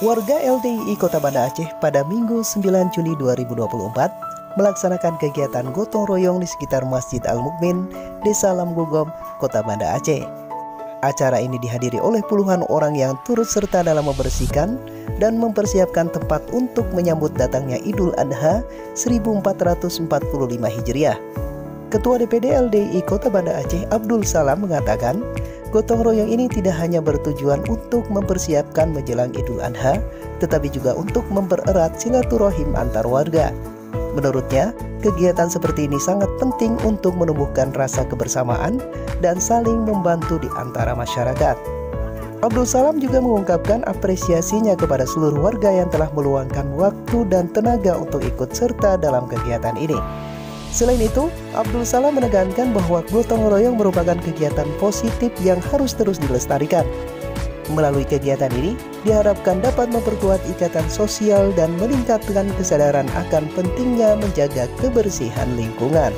Warga LDII Kota Banda Aceh pada Minggu 9 Juli 2024 melaksanakan kegiatan gotong royong di sekitar Masjid Al-Mukmin, Desa Lamgogom, Kota Banda Aceh. Acara ini dihadiri oleh puluhan orang yang turut serta dalam membersihkan dan mempersiapkan tempat untuk menyambut datangnya Idul Adha 1445 Hijriah. Ketua DPD LDII Kota Banda Aceh Abdul Salam mengatakan, gotong royong ini tidak hanya bertujuan untuk mempersiapkan menjelang Idul Adha, tetapi juga untuk mempererat silaturahim antar warga. Menurutnya, kegiatan seperti ini sangat penting untuk menumbuhkan rasa kebersamaan dan saling membantu di antara masyarakat. Abdul Salam juga mengungkapkan apresiasinya kepada seluruh warga yang telah meluangkan waktu dan tenaga untuk ikut serta dalam kegiatan ini. Selain itu, Abdul Salam menekankan bahwa gotong royong merupakan kegiatan positif yang harus terus dilestarikan. Melalui kegiatan ini, diharapkan dapat memperkuat ikatan sosial dan meningkatkan kesadaran akan pentingnya menjaga kebersihan lingkungan.